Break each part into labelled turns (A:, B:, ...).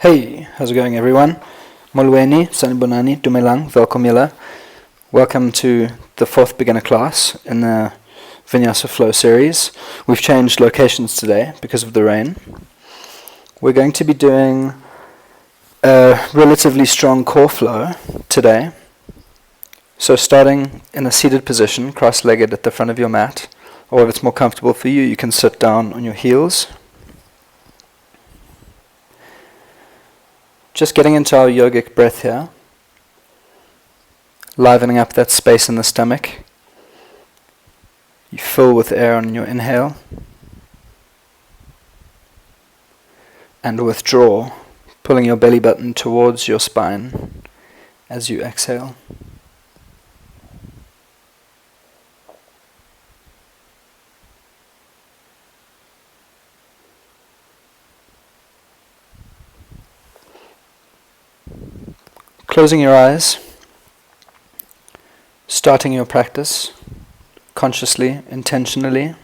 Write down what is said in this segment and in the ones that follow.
A: Hey, how's it going everyone? Molweni, Sanibonani, Dumelang, Velkomila. Welcome to the 4th beginner class in the VINYASA FLOW series. We've changed locations today because of the rain. We're going to be doing a relatively strong core flow today. So starting in a seated position, cross-legged at the front of your mat, or if it's more comfortable for you, you can sit down on your heels. Just getting into our yogic breath here, livening up that space in the stomach. You fill with air on your inhale and withdraw, pulling your belly button towards your spine as you exhale. Closing your eyes, starting your practice consciously, intentionally.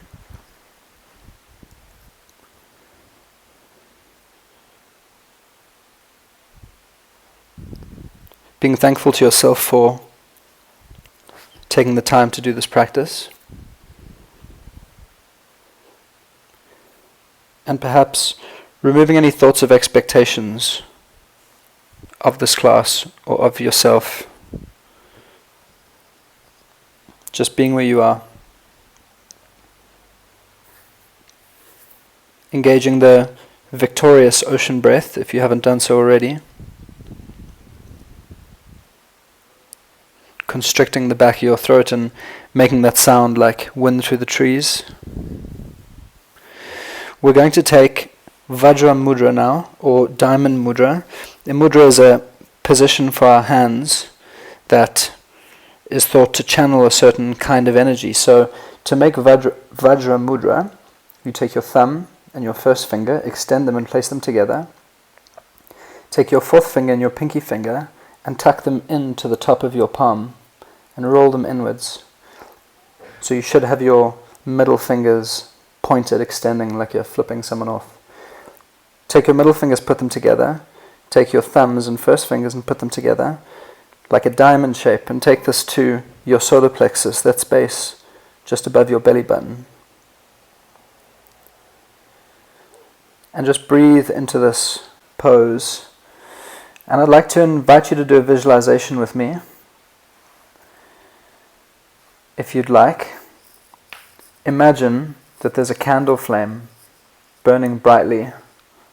A: Being thankful to yourself for taking the time to do this practice. And perhaps removing any thoughts of expectations of this class or of yourself. Just being where you are. Engaging the victorious ocean breath if you haven't done so already. Constricting the back of your throat and making that sound like wind through the trees. We're going to take Vajra Mudra now, or Diamond Mudra. The mudra is a position for our hands that is thought to channel a certain kind of energy. So to make Vajra Mudra, you take your thumb and your first finger, extend them and place them together. Take your fourth finger and your pinky finger and tuck them into the top of your palm and roll them inwards. So you should have your middle fingers pointed, extending like you're flipping someone off. Take your middle fingers, put them together. Take your thumbs and first fingers and put them together like a diamond shape, and take this to your solar plexus, that space just above your belly button. And just breathe into this pose. And I'd like to invite you to do a visualization with me. If you'd like, imagine that there's a candle flame burning brightly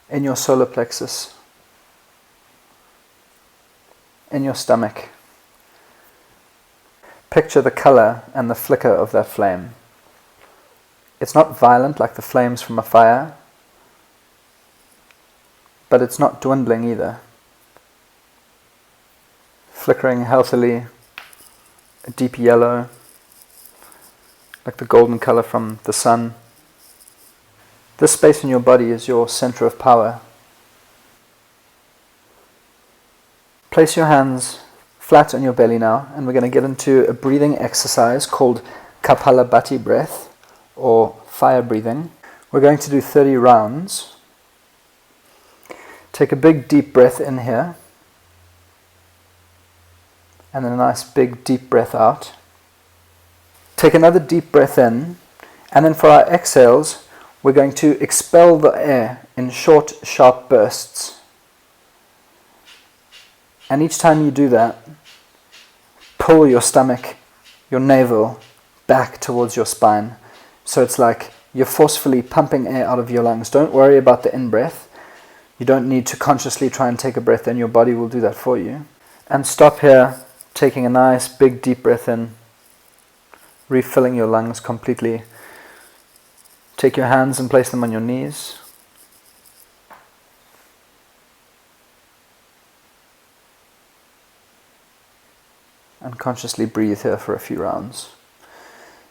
A: in your solar plexus, in your stomach. Picture the color and the flicker of that flame. It's not violent like the flames from a fire, but it's not dwindling either. Flickering healthily, a deep yellow, like the golden color from the sun. This space in your body is your center of power. Place your hands flat on your belly now, and we're going to get into a breathing exercise called Kapalabhati breath, or fire breathing. We're going to do 30 rounds. Take a big deep breath in here, and then a nice big deep breath out. Take another deep breath in, and then for our exhales, we're going to expel the air in short, sharp bursts. And each time you do that, pull your stomach, your navel, back towards your spine. So it's like you're forcefully pumping air out of your lungs. Don't worry about the in-breath. You don't need to consciously try and take a breath in. Your body will do that for you. And stop here, taking a nice big deep breath in, refilling your lungs completely. Take your hands and place them on your knees. And consciously breathe here for a few rounds.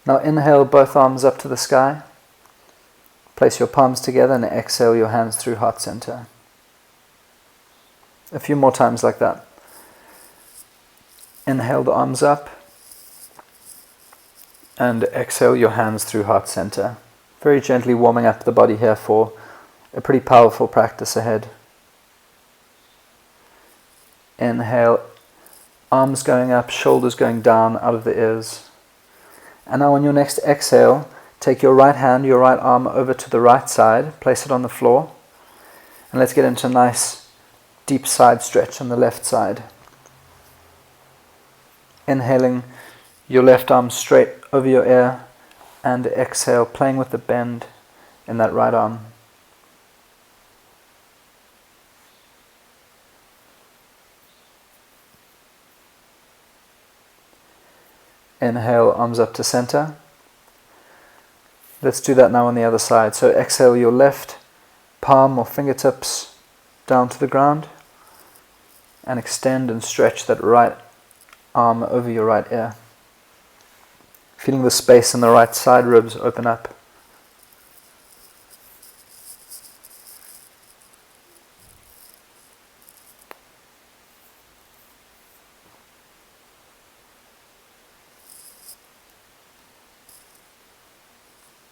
A: Now inhale both arms up to the sky. Place your palms together and exhale your hands through heart center. A few more times like that. Inhale the arms up. And exhale your hands through heart center. Very gently warming up the body here for a pretty powerful practice ahead. Inhale, arms going up, shoulders going down out of the ears. And now on your next exhale, take your right hand, your right arm over to the right side, place it on the floor, and let's get into a nice deep side stretch on the left side. Inhaling your left arm straight over your ear, and exhale, playing with the bend in that right arm. Inhale, arms up to center. Let's do that now on the other side. So exhale your left palm or fingertips down to the ground, and extend and stretch that right arm over your right ear. Feeling the space in the right side ribs open up.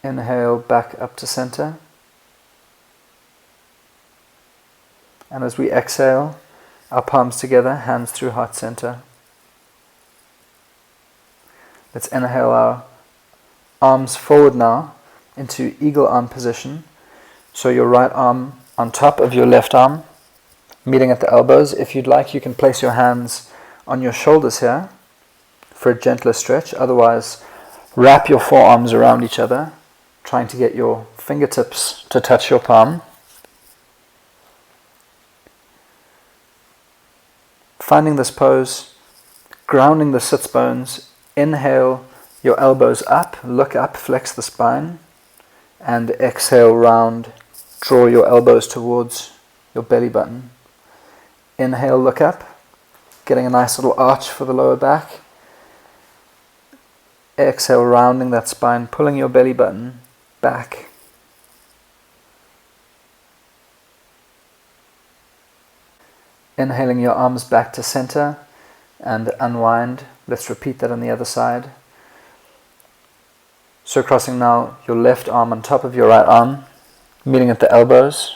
A: Inhale, back up to center. And as we exhale, our palms together, hands through heart center. Let's inhale our arms forward now into eagle arm position. So your right arm on top of your left arm, meeting at the elbows. If you'd like, you can place your hands on your shoulders here for a gentler stretch. Otherwise, wrap your forearms around each other, trying to get your fingertips to touch your palm. Finding this pose, grounding the sits bones. Inhale, your elbows up, look up, flex the spine, and exhale, round, draw your elbows towards your belly button. Inhale, look up, getting a nice little arch for the lower back. Exhale, rounding that spine, pulling your belly button back. Inhaling your arms back to center and unwind. Let's repeat that on the other side. So crossing now your left arm on top of your right arm, meeting at the elbows,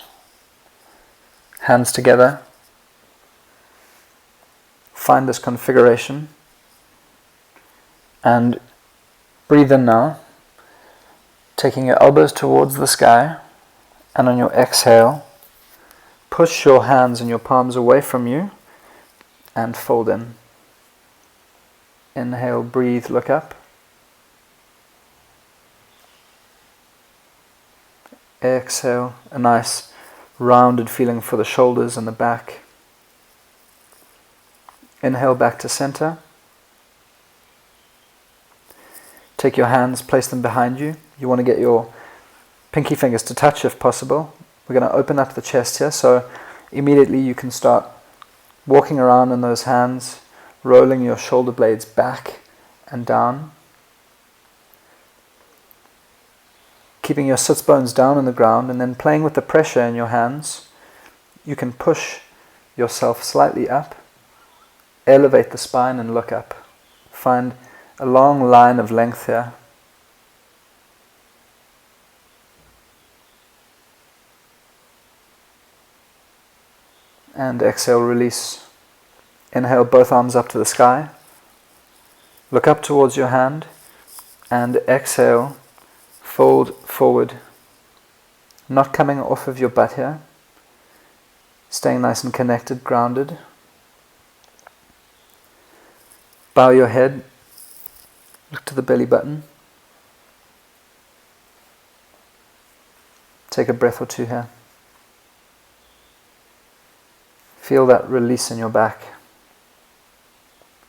A: hands together. Find this configuration and breathe in now, taking your elbows towards the sky, and on your exhale, push your hands and your palms away from you and fold in. Inhale, breathe, look up. Exhale, a nice rounded feeling for the shoulders and the back. Inhale, back to center. Take your hands, place them behind you. You want to get your pinky fingers to touch if possible. We're going to open up the chest here, so immediately you can start walking around in those hands, rolling your shoulder blades back and down. Keeping your sits bones down on the ground, and then playing with the pressure in your hands, you can push yourself slightly up, elevate the spine and look up. Find a long line of length here. And exhale, release. Inhale, both arms up to the sky. Look up towards your hand, and exhale, fold forward. Not coming off of your butt here. Staying nice and connected, grounded. Bow your head. Look to the belly button. Take a breath or two here. Feel that release in your back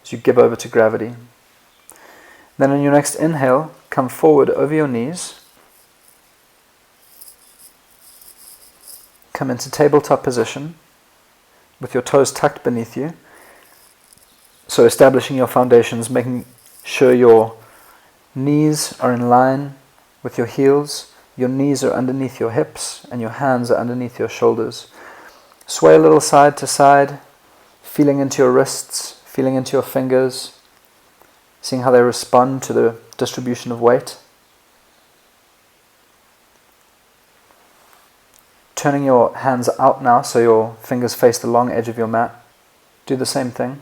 A: as you give over to gravity. Then on your next inhale, come forward over your knees. Come into tabletop position with your toes tucked beneath you. So establishing your foundations, making sure your knees are in line with your heels, your knees are underneath your hips, and your hands are underneath your shoulders. Sway a little side to side, feeling into your wrists, feeling into your fingers, seeing how they respond to the distribution of weight. Turning your hands out now so your fingers face the long edge of your mat. Do the same thing.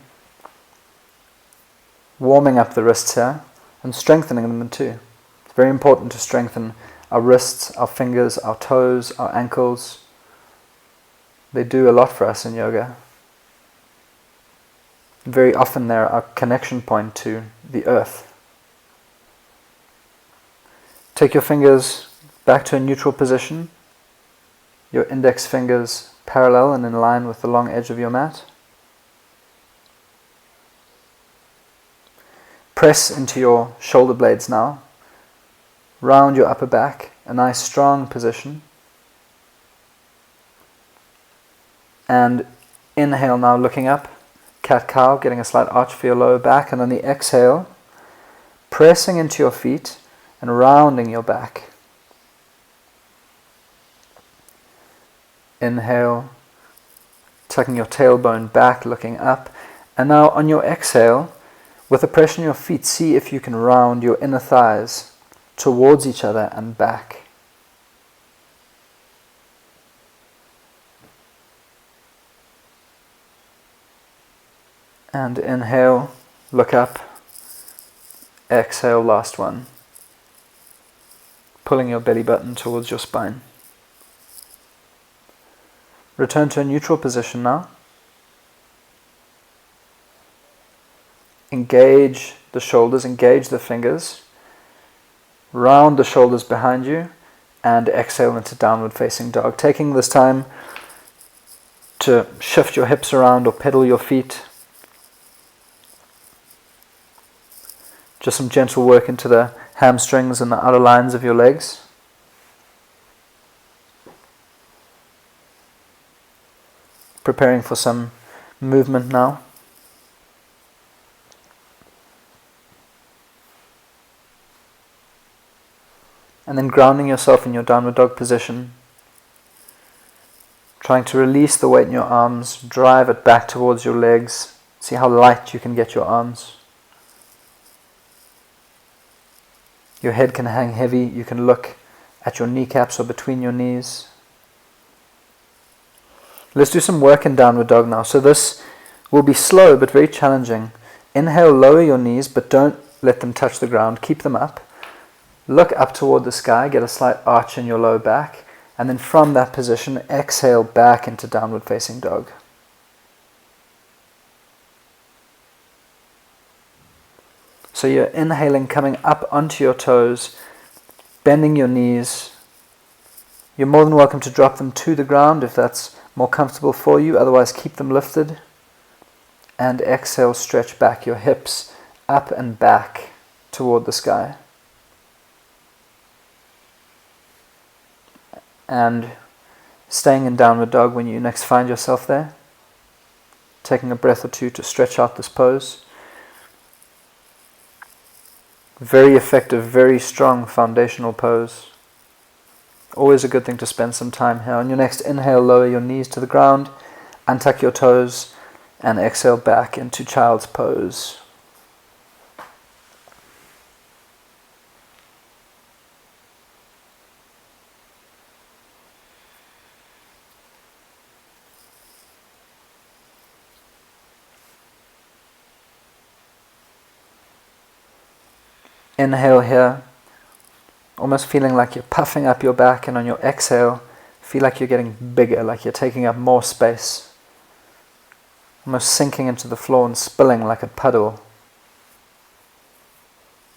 A: Warming up the wrists here and strengthening them too. It's very important to strengthen our wrists, our fingers, our toes, our ankles. They do a lot for us in yoga. Very often they're our connection point to the earth. Take your fingers back to a neutral position. Your index fingers parallel and in line with the long edge of your mat. Press into your shoulder blades now. Round your upper back, a nice strong position. And inhale now, looking up, cat-cow, getting a slight arch for your lower back. And on the exhale, pressing into your feet and rounding your back. Inhale, tucking your tailbone back, looking up. And now on your exhale, with the pressure on your feet, see if you can round your inner thighs towards each other and back. And inhale, look up. Exhale, last one. Pulling your belly button towards your spine. Return to a neutral position now. Engage the shoulders, engage the fingers. Round the shoulders behind you and exhale into downward facing dog. Taking this time to shift your hips around or pedal your feet. Just some gentle work into the hamstrings and the outer lines of your legs. Preparing for some movement now. And then grounding yourself in your downward dog position. Trying to release the weight in your arms, drive it back towards your legs. See how light you can get your arms. Your head can hang heavy. You can look at your kneecaps or between your knees. Let's do some work in downward dog now. So this will be slow but very challenging. Inhale, lower your knees, but don't let them touch the ground. Keep them up. Look up toward the sky, get a slight arch in your low back, and then from that position, exhale back into downward facing dog. So you're inhaling, coming up onto your toes, bending your knees. You're more than welcome to drop them to the ground if that's more comfortable for you, otherwise keep them lifted. And exhale, stretch back your hips up and back toward the sky. And staying in downward dog when you next find yourself there. Taking a breath or two to stretch out this pose. Very effective, very strong foundational pose. Always a good thing to spend some time here. On your next inhale, lower your knees to the ground, untuck your toes, and exhale back into child's pose. Inhale here, almost feeling like you're puffing up your back, and on your exhale, feel like you're getting bigger, like you're taking up more space. Almost sinking into the floor and spilling like a puddle.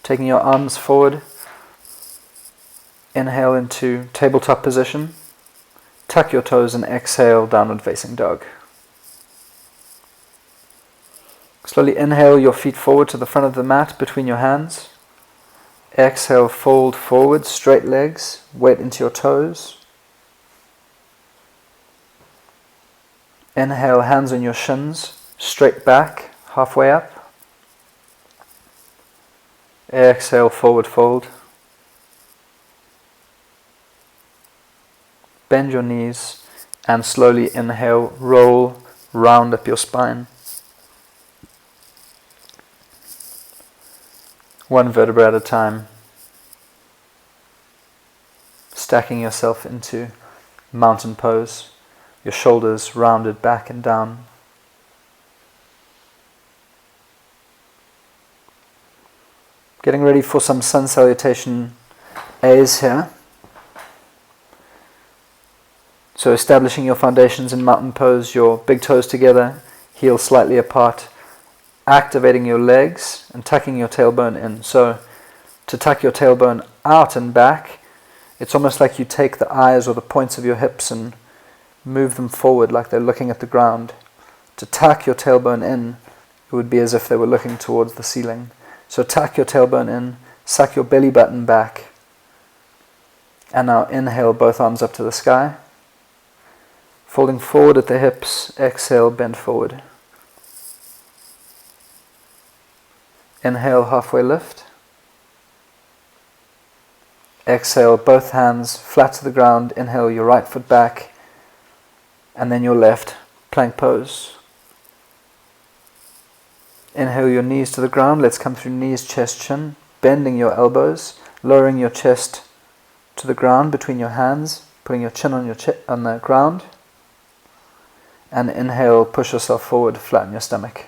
A: Taking your arms forward, inhale into tabletop position, tuck your toes and exhale, downward facing dog. Slowly inhale your feet forward to the front of the mat between your hands. Exhale, fold forward, straight legs, weight into your toes. Inhale, hands on your shins, straight back, halfway up. Exhale, forward fold. Bend your knees and slowly inhale, roll, round up your spine. One vertebra at a time. Stacking yourself into mountain pose. Your shoulders rounded back and down. Getting ready for some sun salutation A's here. So establishing your foundations in mountain pose, your big toes together, heels slightly apart, activating your legs and tucking your tailbone in. So to tuck your tailbone out and back, it's almost like you take the eyes or the points of your hips and move them forward like they're looking at the ground. To tuck your tailbone in, it would be as if they were looking towards the ceiling. So tuck your tailbone in, suck your belly button back, and now inhale, both arms up to the sky. Folding forward at the hips, exhale, bend forward. Inhale, halfway lift. Exhale, both hands flat to the ground. Inhale, your right foot back, and then your left, plank pose. Inhale your knees to the ground. Let's come through knees, chest, chin. Bending your elbows, lowering your chest to the ground between your hands, putting your chin on the ground. And inhale, push yourself forward, flatten your stomach.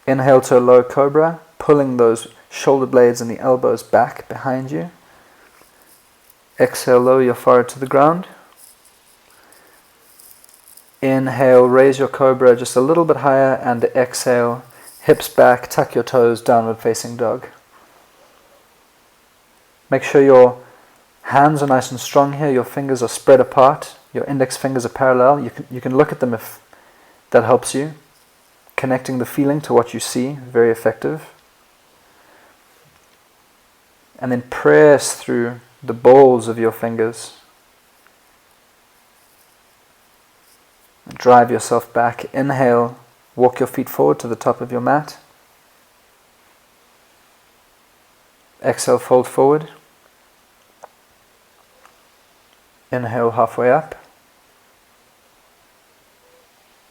A: Inhale to a low cobra, pulling those shoulder blades and the elbows back behind you. Exhale, lower your forehead to the ground. Inhale, raise your cobra just a little bit higher, and exhale, hips back, tuck your toes, downward facing dog. Make sure your hands are nice and strong here, your fingers are spread apart, your index fingers are parallel. You can look at them if that helps you. Connecting the feeling to what you see, very effective. And then press through the balls of your fingers. Drive yourself back. Inhale, walk your feet forward to the top of your mat. Exhale, fold forward. Inhale, halfway up.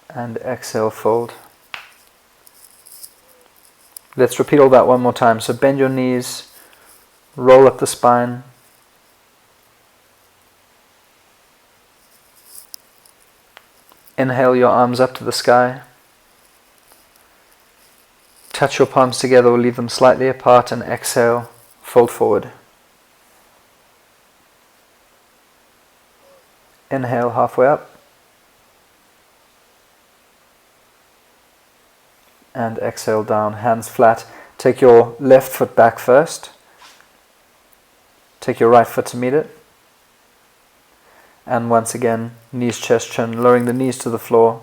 A: And exhale, fold. Let's repeat all that one more time. So bend your knees, roll up the spine. Inhale your arms up to the sky. Touch your palms together or leave them slightly apart, and exhale, fold forward. Inhale, halfway up. And exhale down, hands flat. Take your left foot back first. Take your right foot to meet it. And once again, knees, chest, chin, lowering the knees to the floor.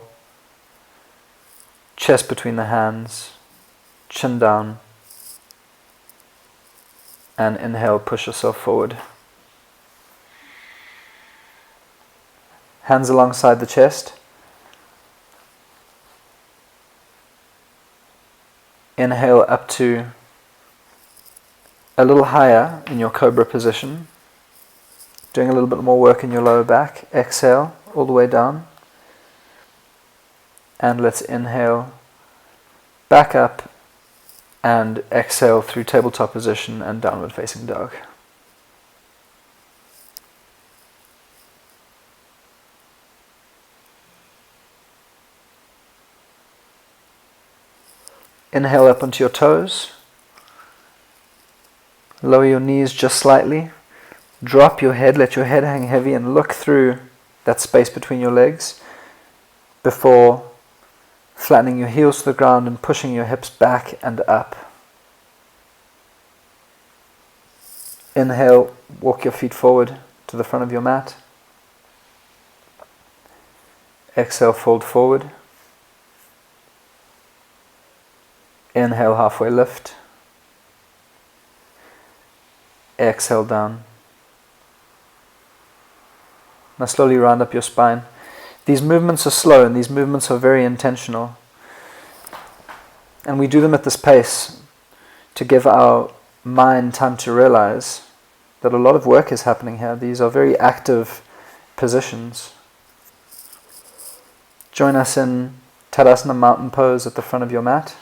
A: Chest between the hands, chin down. And inhale, push yourself forward. Hands alongside the chest. Inhale up to a little higher in your cobra position. Doing a little bit more work in your lower back. Exhale all the way down. And let's inhale back up and exhale through tabletop position and downward facing dog. Inhale up onto your toes. Lower your knees just slightly. Drop your head, let your head hang heavy, and look through that space between your legs before flattening your heels to the ground and pushing your hips back and up. Inhale, walk your feet forward to the front of your mat. Exhale, fold forward. Inhale, halfway lift. Exhale down. Now slowly round up your spine. These movements are slow and these movements are very intentional. And we do them at this pace to give our mind time to realize that a lot of work is happening here. These are very active positions. Join us in Tadasana mountain pose at the front of your mat.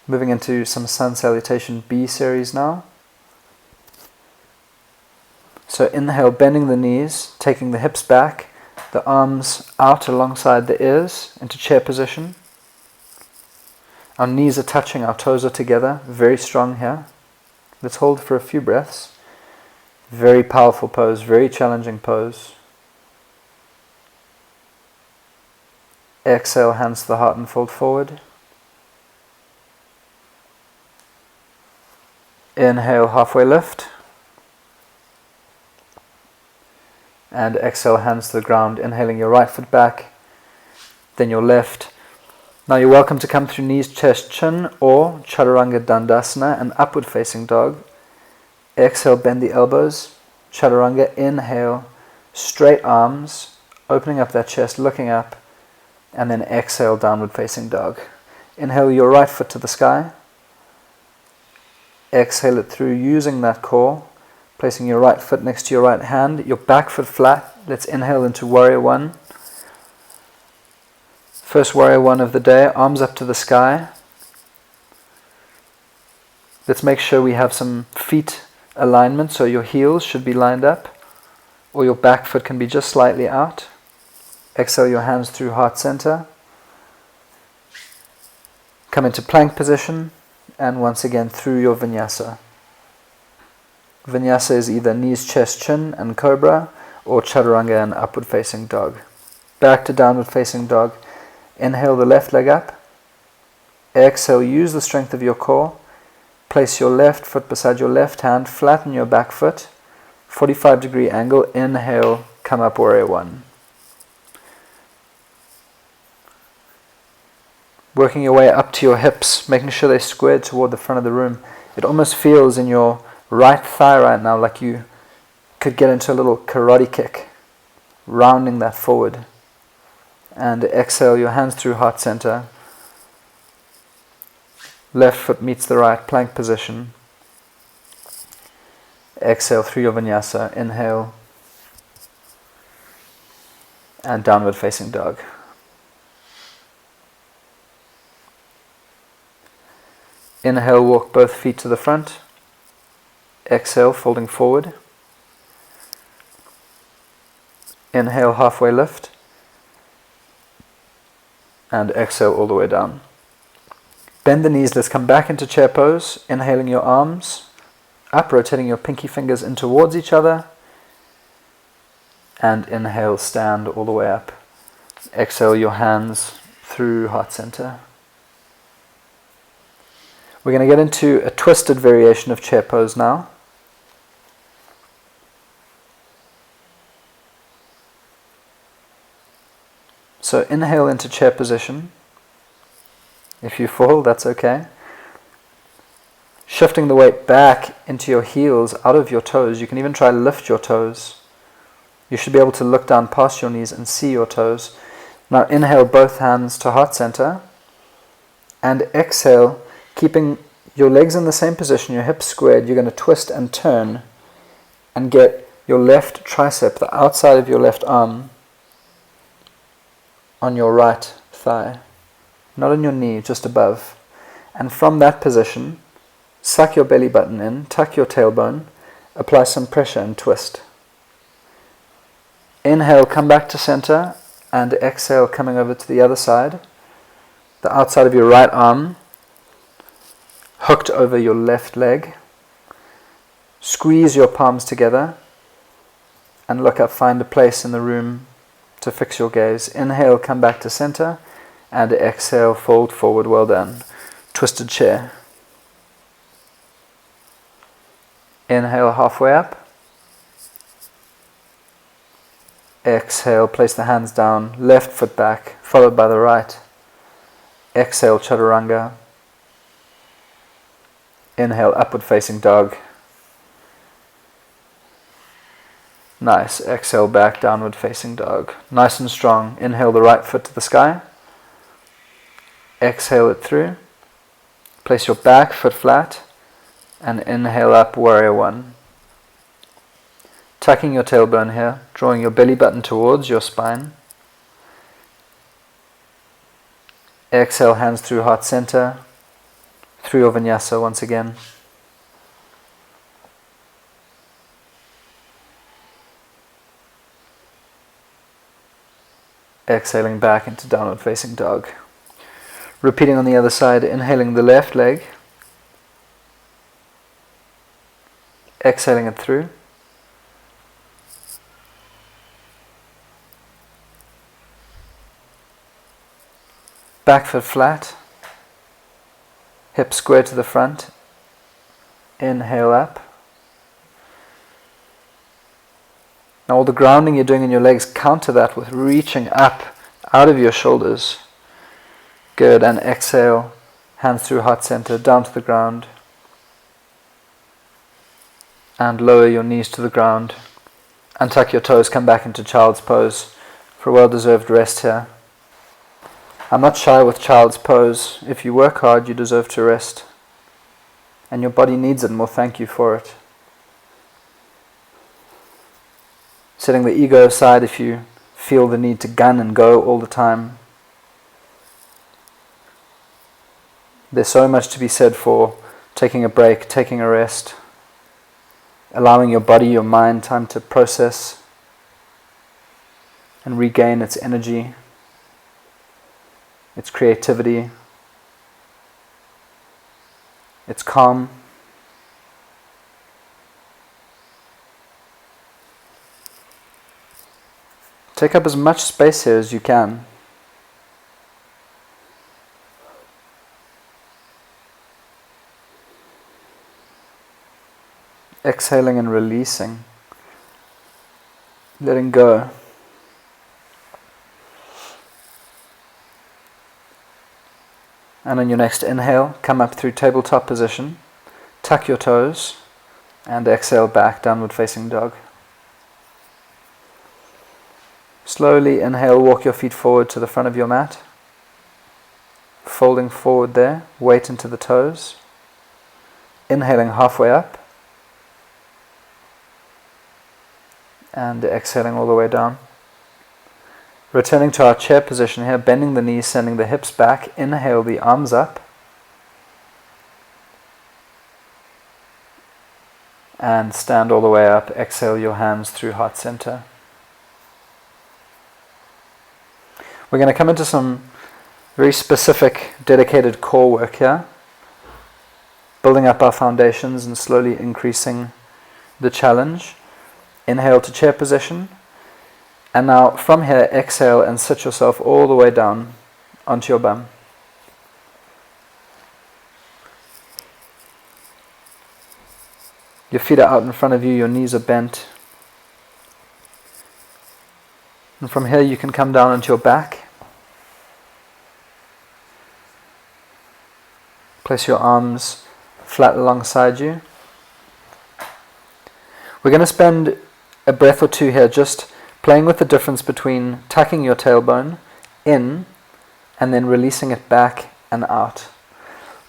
A: Moving into some Sun Salutation B Series now. So inhale, bending the knees, taking the hips back, the arms out alongside the ears into chair position. Our knees are touching, our toes are together, very strong here. Let's hold for a few breaths. Very powerful pose, very challenging pose. Exhale, hands to the heart and fold forward. Inhale, halfway lift. And exhale, hands to the ground, inhaling your right foot back, then your left. Now you're welcome to come through knees, chest, chin, or Chaturanga Dandasana, an upward facing dog. Exhale, bend the elbows. Chaturanga, inhale, straight arms, opening up that chest, looking up, and then exhale, downward facing dog. Inhale your right foot to the sky. Exhale it through using that core, placing your right foot next to your right hand, your back foot flat. Let's inhale into Warrior One. First Warrior One of the day, arms up to the sky. Let's make sure we have some feet alignment, so your heels should be lined up, or your back foot can be just slightly out. Exhale your hands through heart center. Come into plank position, and once again through your vinyasa. Vinyasa is either knees, chest, chin, and cobra, or chaturanga and upward facing dog. Back to downward facing dog. Inhale the left leg up. Exhale, use the strength of your core. Place your left foot beside your left hand, flatten your back foot, 45-degree angle. Inhale, come up Warrior One. Working your way up to your hips, making sure they're squared toward the front of the room. It almost feels in your right thigh right now like you could get into a little karate kick, rounding that forward. And exhale your hands through heart center. Left foot meets the right, plank position. Exhale through your vinyasa. Inhale. And downward facing dog. Inhale, walk both feet to the front. Exhale, folding forward. Inhale, halfway lift. And exhale all the way down. Bend the knees, let's come back into chair pose, inhaling your arms up, rotating your pinky fingers in towards each other, and inhale, stand all the way up. Exhale your hands through heart center. We're going to get into a twisted variation of chair pose now. So inhale into chair position. If you fall, that's okay. Shifting the weight back into your heels, out of your toes. You can even try to lift your toes. You should be able to look down past your knees and see your toes. Now inhale both hands to heart center. And exhale, keeping your legs in the same position, your hips squared. You're going to twist and turn and get your left tricep, the outside of your left arm, on your right thigh. Not on your knee, just above. And from that position, suck your belly button in, tuck your tailbone, apply some pressure and twist. Inhale, come back to center, and exhale, coming over to the other side. The outside of your right arm hooked over your left leg. Squeeze your palms together and look up, find a place in the room to fix your gaze. Inhale, come back to center, and exhale, fold forward. Well done. Twisted chair. Inhale, halfway up. Exhale, place the hands down, left foot back, followed by the right. Exhale, chaturanga. Inhale, upward facing dog. Nice. Exhale, back, downward facing dog. Nice and strong. Inhale the right foot to the sky. Exhale it through. Place your back foot flat. And inhale up, Warrior One. Tucking your tailbone here, drawing your belly button towards your spine. Exhale, hands through heart center. Through your vinyasa once again. Exhaling back into downward facing dog. Repeating on the other side, inhaling the left leg, exhaling it through. Back foot flat, hips square to the front, inhale up. Now all the grounding you're doing in your legs, counter that with reaching up out of your shoulders. Good, and exhale, hands through heart center, down to the ground. And lower your knees to the ground. Untuck your toes, come back into child's pose for a well-deserved rest here. I'm not shy with child's pose. If you work hard, you deserve to rest. And your body needs it and will thank you for it. Setting the ego aside if you feel the need to gun and go all the time. There's so much to be said for taking a break, taking a rest, allowing your body, your mind time to process and regain its energy, its creativity, its calm. Take up as much space here as you can. Exhaling and releasing, letting go. And on your next inhale, come up through tabletop position, tuck your toes, and exhale back, downward facing dog. Slowly inhale, walk your feet forward to the front of your mat, folding forward there, weight into the toes, inhaling halfway up, and exhaling all the way down. Returning to our chair position here, bending the knees, sending the hips back, inhale the arms up, and stand all the way up, exhale your hands through heart center. We're going to come into some very specific, dedicated core work here, building up our foundations and slowly increasing the challenge. Inhale to chair position, and now from here exhale and sit yourself all the way down onto your bum. Your feet are out in front of you, your knees are bent. And from here you can come down onto your back. Place your arms flat alongside you. We're going to spend a breath or two here just playing with the difference between tucking your tailbone in and then releasing it back and out.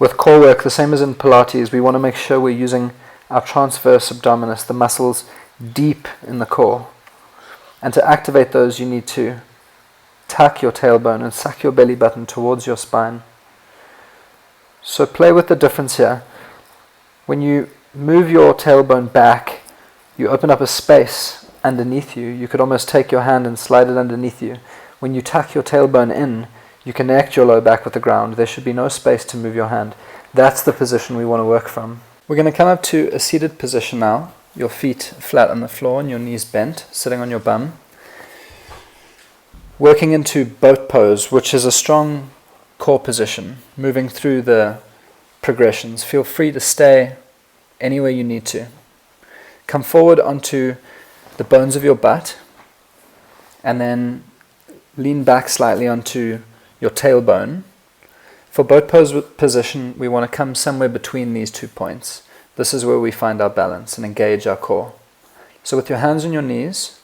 A: With core work, the same as in Pilates, we want to make sure we're using our transverse abdominis, the muscles deep in the core. And to activate those, you need to tuck your tailbone and suck your belly button towards your spine. So play with the difference here. When you move your tailbone back, you open up a space underneath you. You could almost take your hand and slide it underneath you. When you tuck your tailbone in, you connect your low back with the ground. There should be no space to move your hand. That's the position we want to work from. We're going to come up to a seated position now. Your feet flat on the floor and your knees bent, sitting on your bum. Working into boat pose, which is a strong core position, moving through the progressions. Feel free to stay anywhere you need to. Come forward onto the bones of your butt and then lean back slightly onto your tailbone. For boat pose position, we want to come somewhere between these 2 points. This is where we find our balance and engage our core. So with your hands on your knees,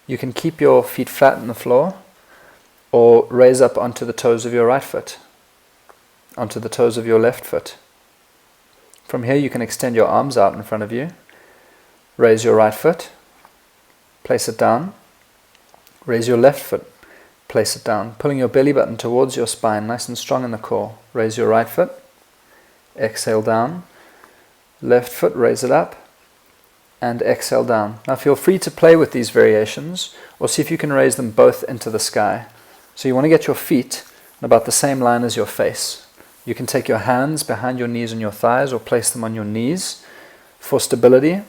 A: you can keep your feet flat on the floor or raise up onto the toes of your right foot, onto the toes of your left foot. From here you can extend your arms out in front of you. Raise your right foot, place it down. Raise your left foot, place it down. Pulling your belly button towards your spine, nice and strong in the core. Raise your right foot, exhale down. Left foot, raise it up, and exhale down. Now feel free to play with these variations, or see if you can raise them both into the sky. So you want to get your feet about the same line as your face. You can take your hands behind your knees and your thighs or place them on your knees for stability.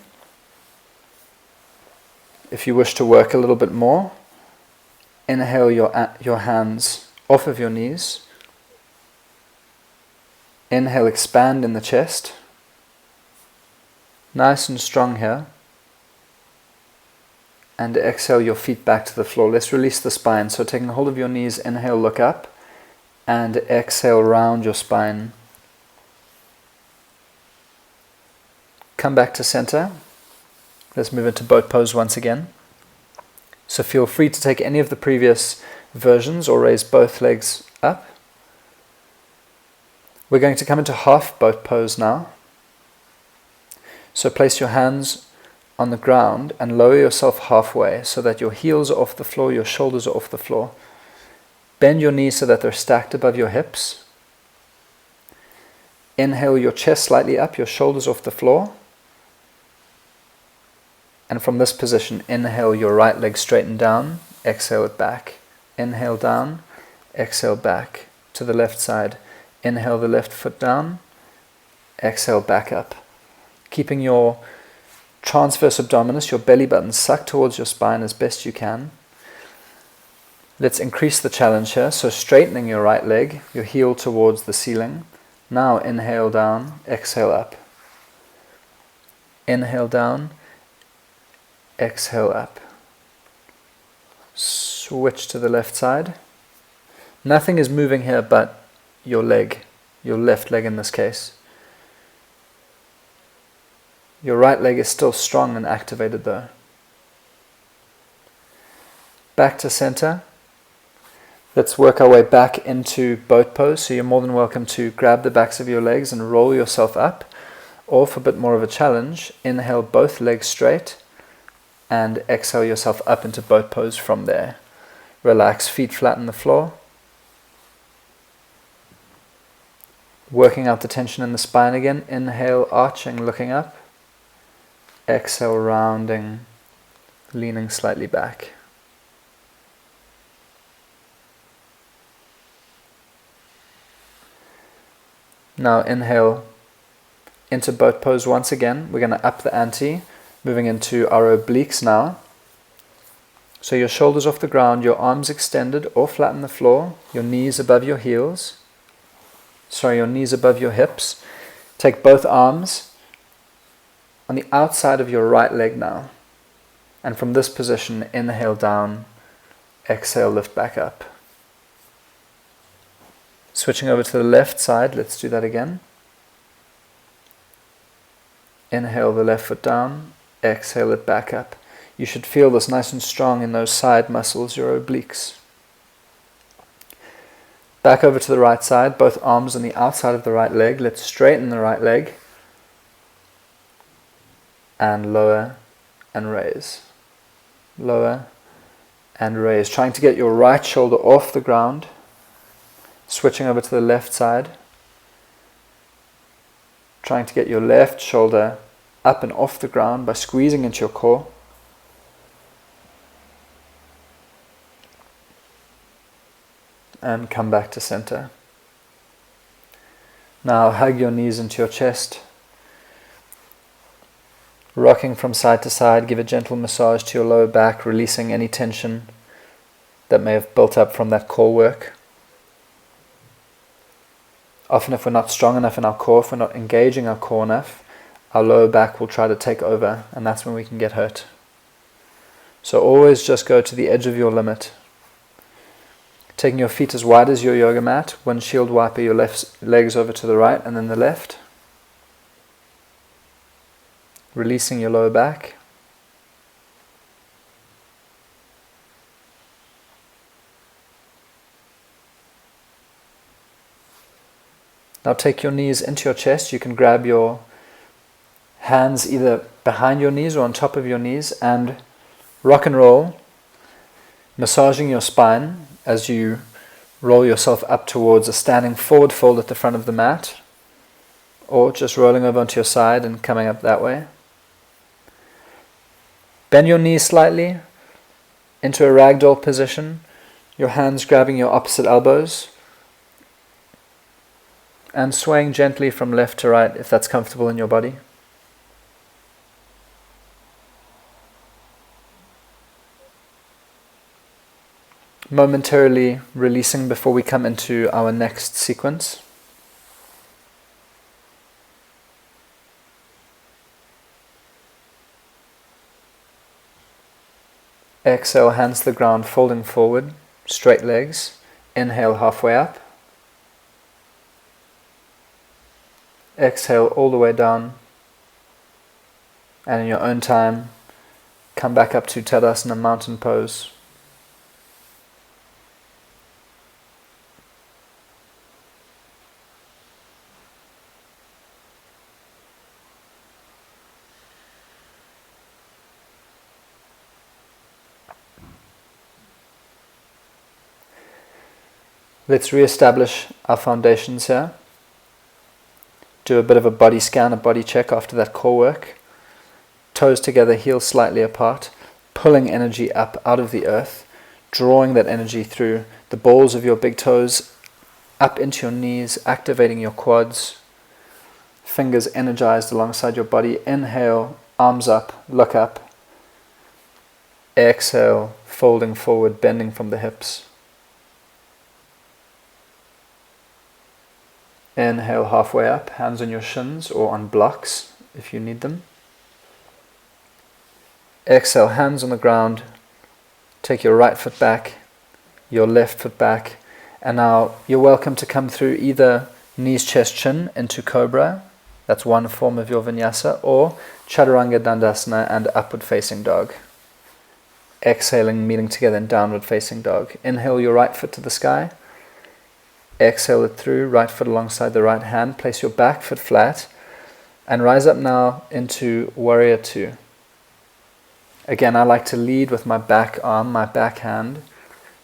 A: If you wish to work a little bit more, inhale your hands off of your knees. Inhale, expand in the chest. Nice and strong here. And exhale your feet back to the floor. Let's release the spine. So taking hold of your knees, inhale, look up. And exhale, round your spine. Come back to center. Let's move into boat pose once again. So feel free to take any of the previous versions or raise both legs up. We're going to come into half boat pose now. So place your hands on the ground and lower yourself halfway so that your heels are off the floor, your shoulders are off the floor. Bend your knees so that they're stacked above your hips. Inhale your chest slightly up, your shoulders off the floor. And from this position, inhale your right leg straighten down, exhale it back. Inhale down, exhale back. To the left side, inhale the left foot down, exhale back up. Keeping your transverse abdominis, your belly button, sucked towards your spine as best you can. Let's increase the challenge here. So straightening your right leg, your heel towards the ceiling. Now inhale down, exhale up. Inhale down, exhale up. Switch to the left side. Nothing is moving here but your leg, your left leg in this case. Your right leg is still strong and activated though. Back to center. Let's work our way back into boat pose. So you're more than welcome to grab the backs of your legs and roll yourself up. Or for a bit more of a challenge, inhale both legs straight and exhale yourself up into boat pose from there. Relax, feet flat on the floor. Working out the tension in the spine again. Inhale, arching, looking up. Exhale, rounding, leaning slightly back. Now inhale into boat pose once again. We're going to up the ante, moving into our obliques now. So your shoulders off the ground, your arms extended or flat on the floor, your knees above your heels. Your knees above your hips. Take both arms on the outside of your right leg now. And from this position, inhale down, exhale, lift back up. Switching over to the left side, let's do that again. Inhale the left foot down, exhale it back up. You should feel this nice and strong in those side muscles, your obliques. Back over to the right side, both arms on the outside of the right leg. Let's straighten the right leg. And lower and raise. Lower and raise. Trying to get your right shoulder off the ground. Switching over to the left side. Trying to get your left shoulder up and off the ground by squeezing into your core. And come back to center. Now hug your knees into your chest. Rocking from side to side, give a gentle massage to your lower back, releasing any tension that may have built up from that core work. Often if we're not strong enough in our core, if we're not engaging our core enough, our lower back will try to take over, and that's when we can get hurt. So always just go to the edge of your limit. Taking your feet as wide as your yoga mat, windshield wiper your left legs over to the right and then the left. Releasing your lower back. Now take your knees into your chest. You can grab your hands either behind your knees or on top of your knees and rock and roll, massaging your spine as you roll yourself up towards a standing forward fold at the front of the mat, or just rolling over onto your side and coming up that way. Bend your knees slightly into a ragdoll position, your hands grabbing your opposite elbows, And swaying gently from left to right if that's comfortable in your body. Momentarily releasing before we come into our next sequence. Exhale, hands to the ground, folding forward, straight legs. Inhale, halfway up. Exhale all the way down. And in your own time, come back up to Tadasana, mountain pose. Let's re-establish our foundations here. Do a bit of a body scan, a body check after that core work. Toes together, heels slightly apart, pulling energy up out of the earth, drawing that energy through the balls of your big toes, up into your knees, activating your quads. Fingers energized alongside your body. Inhale, arms up, look up. Exhale, folding forward, bending from the hips. Inhale, halfway up, hands on your shins or on blocks if you need them. Exhale, hands on the ground. Take your right foot back, your left foot back. And now you're welcome to come through either knees, chest, chin into cobra. That's one form of your vinyasa. Or chaturanga dandasana and upward facing dog. Exhaling, meeting together in downward facing dog. Inhale your right foot to the sky. Exhale it through, right foot alongside the right hand. Place your back foot flat and rise up now into warrior two. Again, I like to lead with my back arm, my back hand.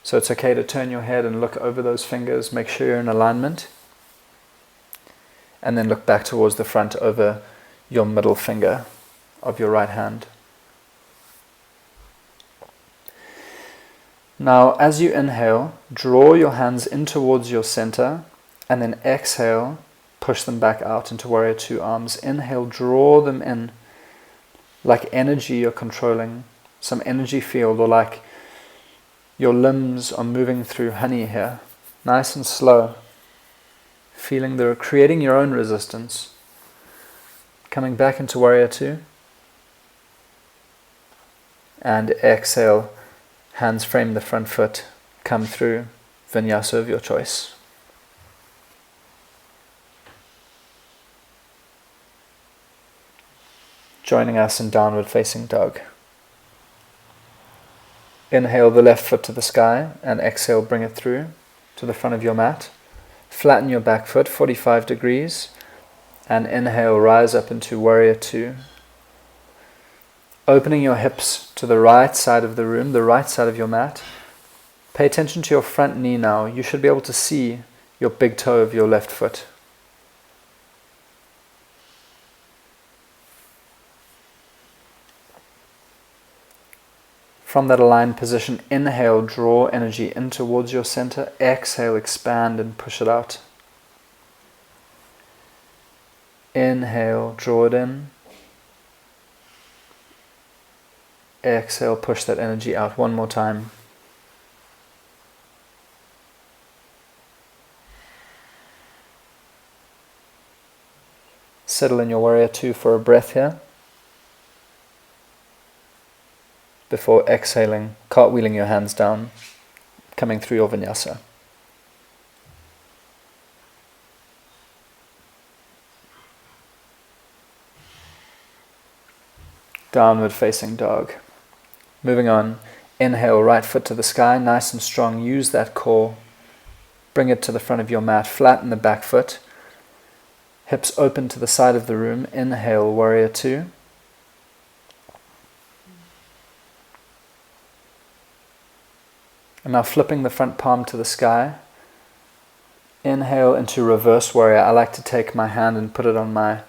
A: So it's okay to turn your head and look over those fingers. Make sure you're in alignment. And then look back towards the front over your middle finger of your right hand. Now, as you inhale, draw your hands in towards your center, and then exhale, push them back out into warrior two arms. Inhale, draw them in like energy you're controlling, some energy field, or like your limbs are moving through honey here, nice and slow, feeling creating your own resistance. Coming back into warrior two, and exhale. Hands frame the front foot, come through, vinyasa of your choice. Joining us in downward facing dog. Inhale the left foot to the sky and exhale, bring it through to the front of your mat. Flatten your back foot 45 degrees and inhale, rise up into warrior two. Opening your hips to the right side of the room, the right side of your mat. Pay attention to your front knee now. You should be able to see your big toe of your left foot. From that aligned position, inhale, draw energy in towards your center. Exhale, expand and push it out. Inhale, draw it in. Exhale, push that energy out one more time. Settle in your warrior two for a breath here. Before exhaling, cartwheeling your hands down, coming through your vinyasa. Downward facing dog. Moving on, inhale, right foot to the sky, nice and strong. Use that core. Bring it to the front of your mat. Flatten the back foot. Hips open to the side of the room. Inhale, warrior two. And now flipping the front palm to the sky. Inhale into reverse warrior. I like to take my hand and put it on my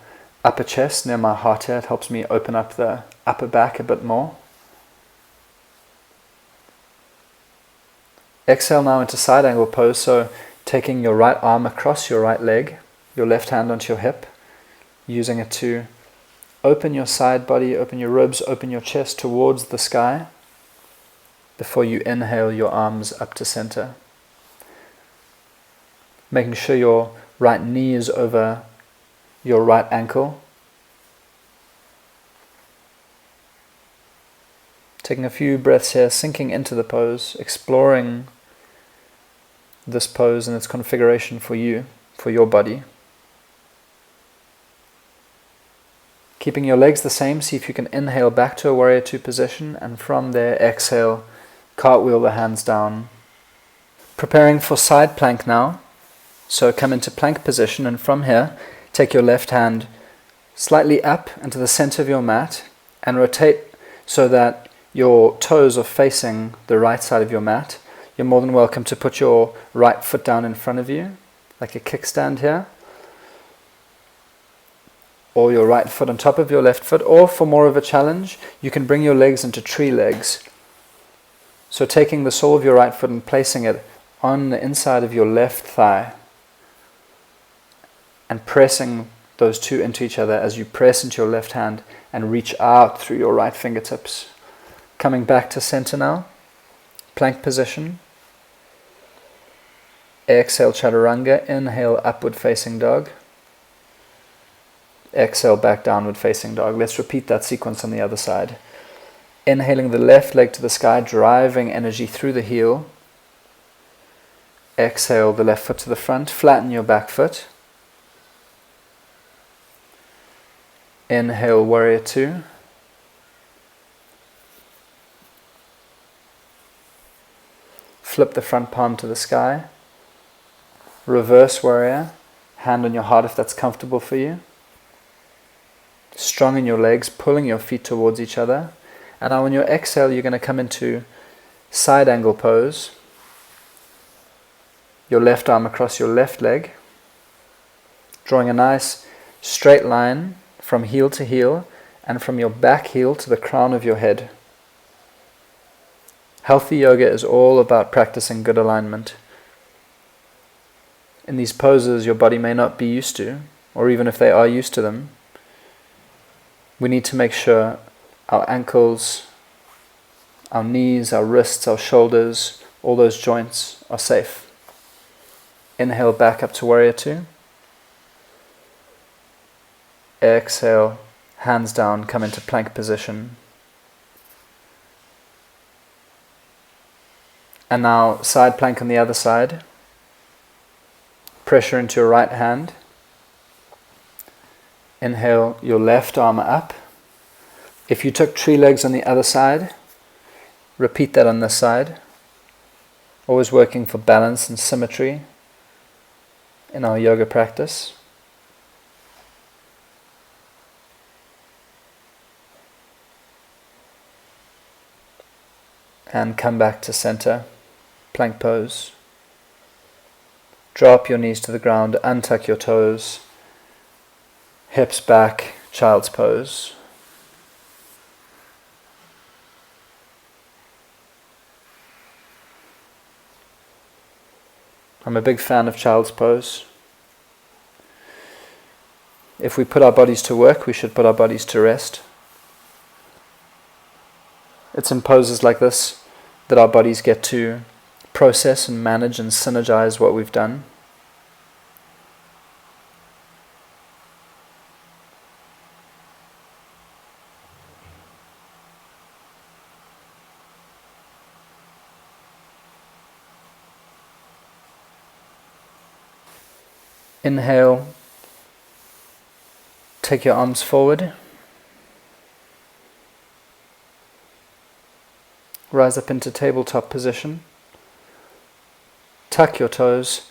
A: upper chest near my heart here. It helps me open up the upper back a bit more. Exhale now into side angle pose, so taking your right arm across your right leg, your left hand onto your hip, using it to open your side body, open your ribs, open your chest towards the sky before you inhale your arms up to center. Making sure your right knee is over your right ankle. Taking a few breaths here, sinking into the pose, exploring this pose and its configuration for you, for your body. Keeping your legs the same, see if you can inhale back to a warrior two position, and from there exhale, cartwheel the hands down. Preparing for side plank now. So come into plank position, and from here, take your left hand slightly up into the center of your mat and rotate so that your toes are facing the right side of your mat. You're more than welcome to put your right foot down in front of you, like a kickstand here, or your right foot on top of your left foot, or for more of a challenge, you can bring your legs into tree legs. So taking the sole of your right foot and placing it on the inside of your left thigh and pressing those two into each other as you press into your left hand and reach out through your right fingertips. Coming back to center now, plank position. Exhale chaturanga, inhale upward facing dog. Exhale back downward facing dog. Let's repeat that sequence on the other side. Inhaling the left leg to the sky, driving energy through the heel. Exhale the left foot to the front, flatten your back foot. Inhale warrior two. Flip the front palm to the sky. Reverse warrior, hand on your heart if that's comfortable for you. Strong in your legs, pulling your feet towards each other. And now on your exhale, you're going to come into side angle pose. Your left arm across your left leg. Drawing a nice straight line from heel to heel and from your back heel to the crown of your head. Healthy yoga is all about practicing good alignment. In these poses your body may not be used to, or even if they are used to them, we need to make sure our ankles, our knees, our wrists, our shoulders, all those joints are safe. Inhale back up to warrior two. Exhale, hands down, come into plank position. And now side plank on the other side. Pressure into your right hand. Inhale your left arm up. If you took tree legs on the other side, repeat that on this side. Always working for balance and symmetry in our yoga practice. And come back to center, plank pose. Drop your knees to the ground, untuck your toes, hips back, child's pose. I'm a big fan of child's pose. If we put our bodies to work, we should put our bodies to rest. It's in poses like this that our bodies get to process and manage and synergize what we've done. Inhale, take your arms forward. Rise up into tabletop position. Tuck your toes.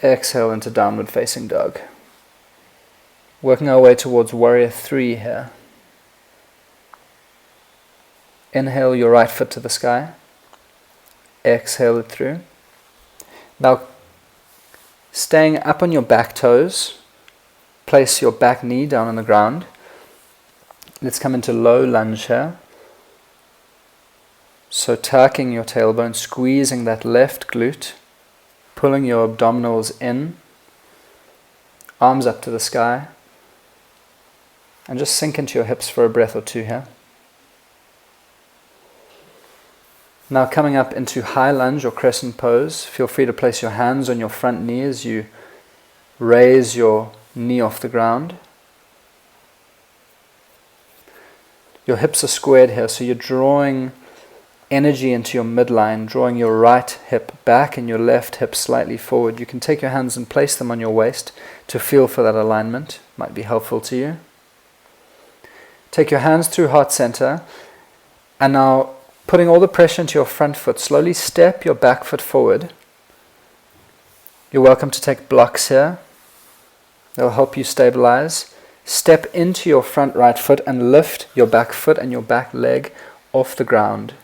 A: Exhale into downward facing dog. Working our way towards warrior three here. Inhale your right foot to the sky. Exhale it through. Now, staying up on your back toes, place your back knee down on the ground. Let's come into low lunge here. So tucking your tailbone, squeezing that left glute, pulling your abdominals in, arms up to the sky, and just sink into your hips for a breath or two here. Now coming up into high lunge or crescent pose, feel free to place your hands on your front knee as you raise your knee off the ground. Your hips are squared here, so you're drawing energy into your midline, drawing your right hip back and your left hip slightly forward. You can take your hands and place them on your waist to feel for that alignment. Might be helpful to you. Take your hands through heart center, and now putting all the pressure into your front foot, slowly step your back foot forward. You're welcome to take blocks here. They'll help you stabilize. Step into your front right foot and lift your back foot and your back leg off the ground,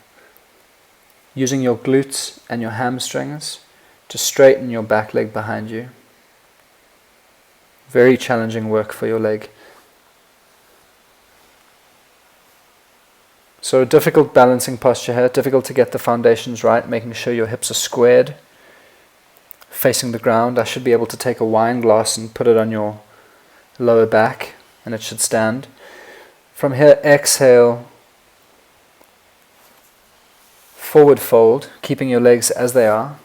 A: using your glutes and your hamstrings to straighten your back leg behind you. Very challenging work for your leg. So a difficult balancing posture here, difficult to get the foundations right, making sure your hips are squared, facing the ground. I should be able to take a wine glass and put it on your lower back, and it should stand. From here, exhale, forward fold, keeping your legs as they are,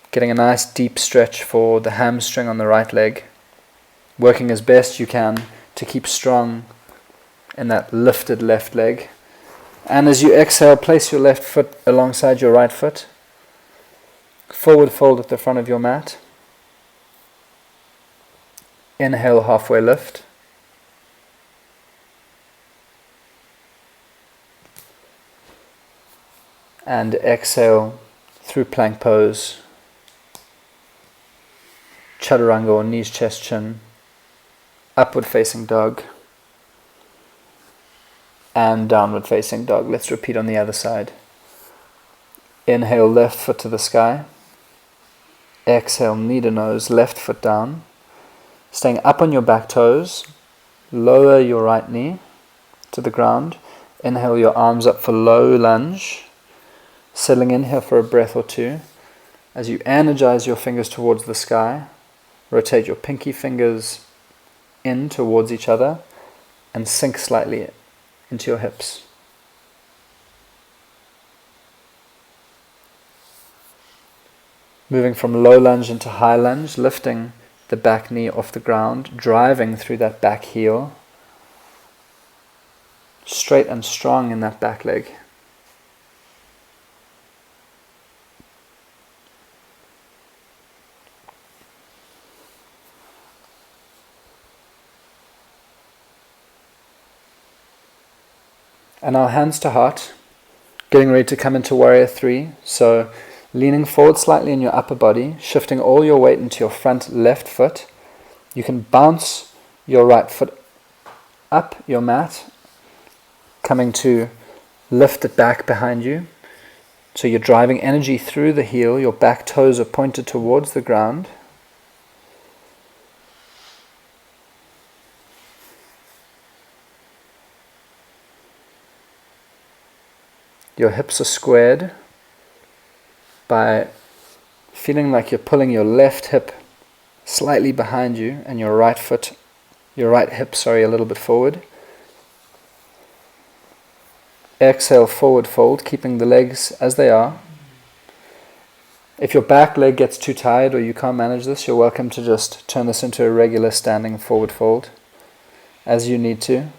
A: getting a nice deep stretch for the hamstring on the right leg, working as best you can to keep strong in that lifted left leg. And as you exhale, place your left foot alongside your right foot, forward fold at the front of your mat. Inhale, halfway lift. And exhale through plank pose, chaturanga or knees, chest, chin, upward facing dog, and downward facing dog. Let's repeat on the other side. Inhale, left foot to the sky. Exhale, knee to nose, left foot down. Staying up on your back toes, lower your right knee to the ground. Inhale your arms up for low lunge. Settling in here for a breath or two. As you energize your fingers towards the sky, rotate your pinky fingers in towards each other and sink slightly into your hips. Moving from low lunge into high lunge, lifting the back knee off the ground, driving through that back heel, straight and strong in that back leg. And our hands to heart, getting ready to come into Warrior 3. So leaning forward slightly in your upper body, shifting all your weight into your front left foot. You can bounce your right foot up your mat, coming to lift it back behind you. So you're driving energy through the heel, your back toes are pointed towards the ground. Your hips are squared by feeling like you're pulling your left hip slightly behind you and your right hip, a little bit forward. Exhale, forward fold, keeping the legs as they are. If your back leg gets too tired or you can't manage this, you're welcome to just turn this into a regular standing forward fold as you need to.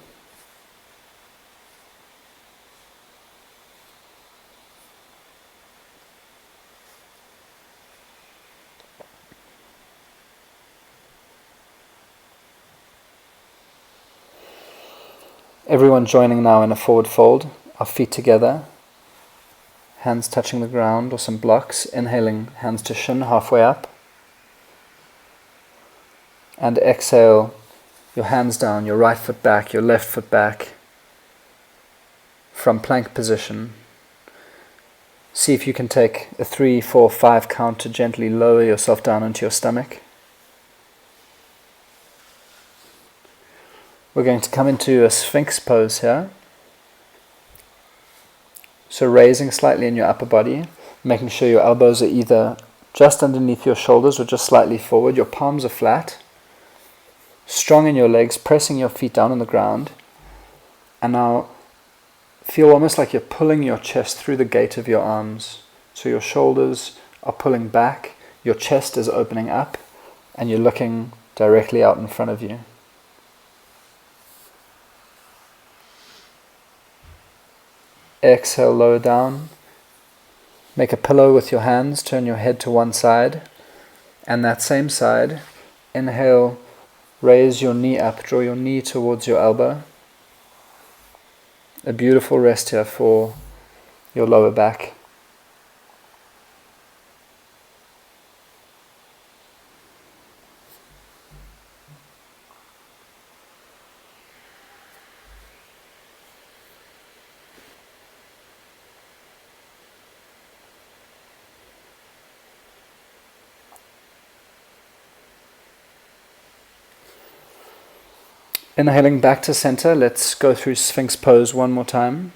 A: Everyone joining now in a forward fold, our feet together, hands touching the ground or some blocks, inhaling hands to shin halfway up, and exhale your hands down, your right foot back, your left foot back, from plank position. See if you can take a 3, 4, 5 count to gently lower yourself down into your stomach. We're going to come into a Sphinx pose here. So raising slightly in your upper body, making sure your elbows are either just underneath your shoulders or just slightly forward. Your palms are flat, strong in your legs, pressing your feet down on the ground. And now feel almost like you're pulling your chest through the gate of your arms. So your shoulders are pulling back, your chest is opening up, and you're looking directly out in front of you. Exhale, lower down. Make a pillow with your hands, turn your head to one side, and that same side, inhale, raise your knee up, draw your knee towards your elbow. A beautiful rest here for your lower back. Inhaling back to center, let's go through Sphinx pose one more time.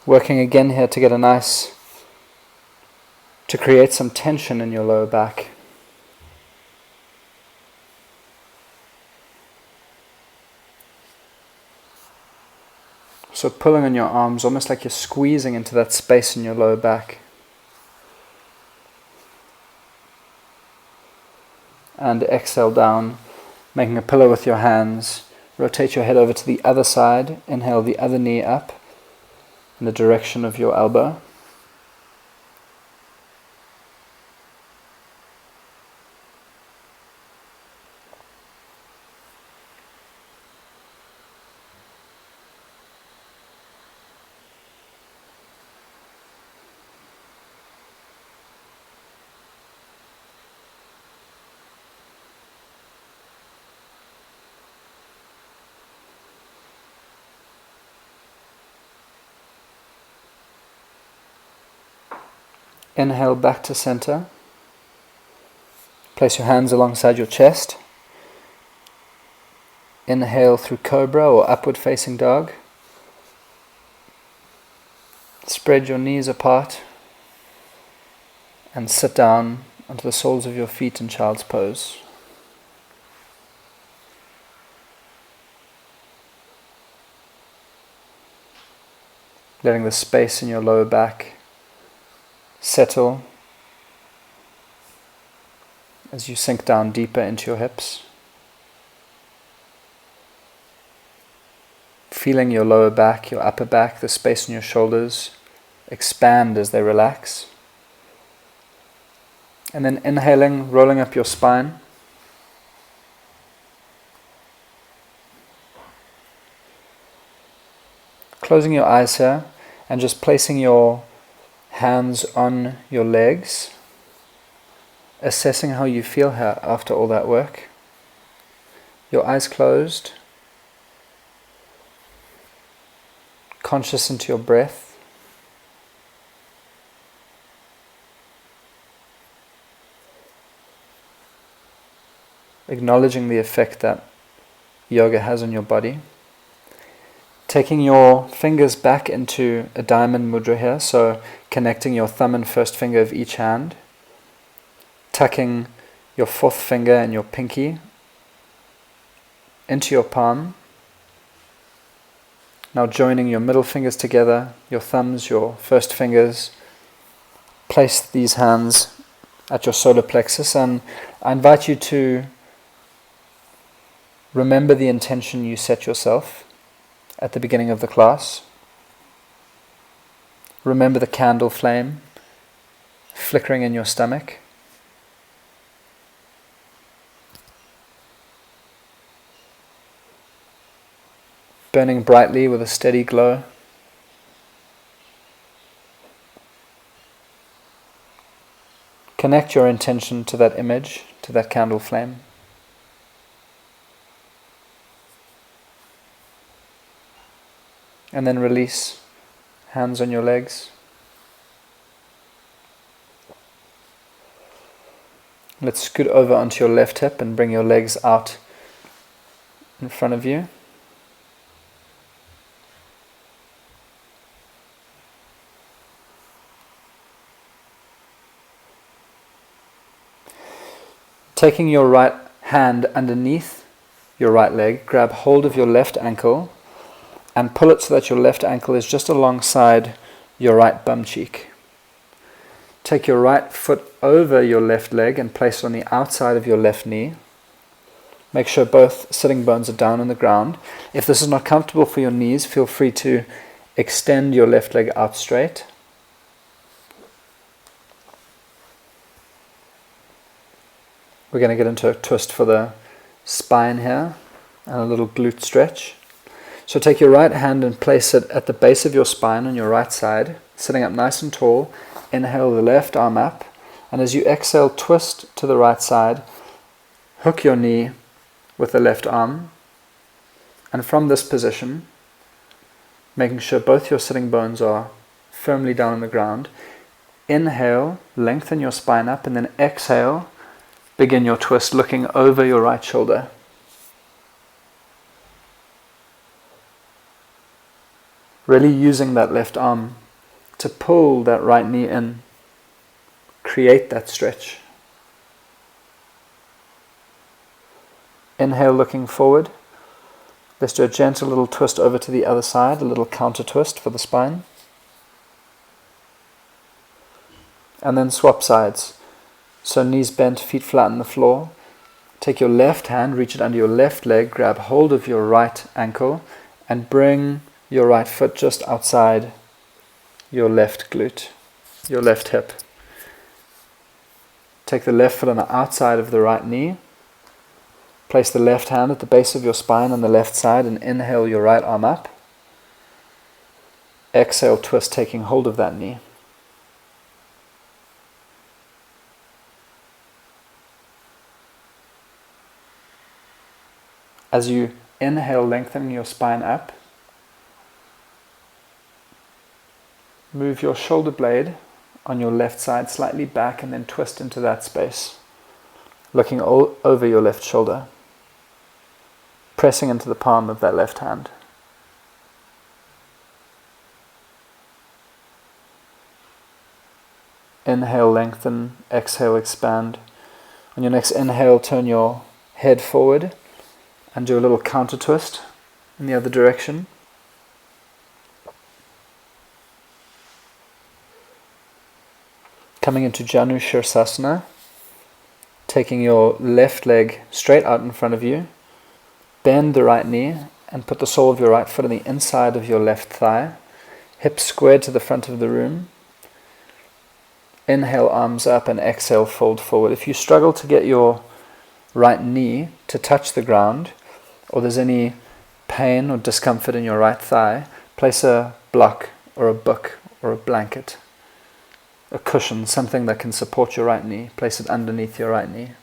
A: Working again here to get to create some tension in your lower back. So pulling on your arms, almost like you're squeezing into that space in your lower back. And exhale down, making a pillow with your hands. Rotate your head over to the other side. Inhale the other knee up in the direction of your elbow. Inhale back to center. Place your hands alongside your chest. Inhale through cobra or upward facing dog. Spread your knees apart and sit down onto the soles of your feet in child's pose. Letting the space in your lower back settle as you sink down deeper into your hips. Feeling your lower back, your upper back, the space in your shoulders expand as they relax. And then inhaling, rolling up your spine. Closing your eyes here and just placing your hands on your legs, assessing how you feel here after all that work. Your eyes closed, conscious into your breath. Acknowledging the effect that yoga has on your body. Taking your fingers back into a diamond mudra here, so connecting your thumb and first finger of each hand, tucking your fourth finger and your pinky into your palm. Now joining your middle fingers together, your thumbs, your first fingers. Place these hands at your solar plexus, and I invite you to remember the intention you set yourself at the beginning of the class. Remember the candle flame flickering in your stomach. Burning brightly with a steady glow. Connect your intention to that image, to that candle flame. And then release, hands on your legs. Let's scoot over onto your left hip and bring your legs out in front of you. Taking your right hand underneath your right leg, grab hold of your left ankle and pull it so that your left ankle is just alongside your right bum cheek. Take your right foot over your left leg and place it on the outside of your left knee. Make sure both sitting bones are down on the ground. If this is not comfortable for your knees, feel free to extend your left leg out straight. We're going to get into a twist for the spine here and a little glute stretch. So take your right hand and place it at the base of your spine on your right side, sitting up nice and tall. Inhale the left arm up, and as you exhale, twist to the right side, hook your knee with the left arm, and from this position, making sure both your sitting bones are firmly down on the ground, inhale, lengthen your spine up, and then exhale, begin your twist looking over your right shoulder. Really using that left arm to pull that right knee in, create that stretch. Inhale, looking forward. Let's do a gentle little twist over to the other side, a little counter twist for the spine. And then swap sides. So knees bent, feet flat on the floor. Take your left hand, reach it under your left leg, grab hold of your right ankle, and bring your right foot just outside your left glute, your left hip. Take the left foot on the outside of the right knee. Place the left hand at the base of your spine on the left side and inhale your right arm up. Exhale, twist, taking hold of that knee. As you inhale, lengthening your spine up, move your shoulder blade on your left side slightly back and then twist into that space, looking over your left shoulder, pressing into the palm of that left hand. Inhale, lengthen. Exhale, expand. On your next inhale, turn your head forward and do a little counter twist in the other direction. Coming into Janu Shirsasana, taking your left leg straight out in front of you, bend the right knee and put the sole of your right foot on the inside of your left thigh, hips squared to the front of the room. Inhale, arms up, and exhale, fold forward. If you struggle to get your right knee to touch the ground, or there's any pain or discomfort in your right thigh, place a block or a book or a blanket, a cushion, something that can support your right knee. Place it underneath your right knee.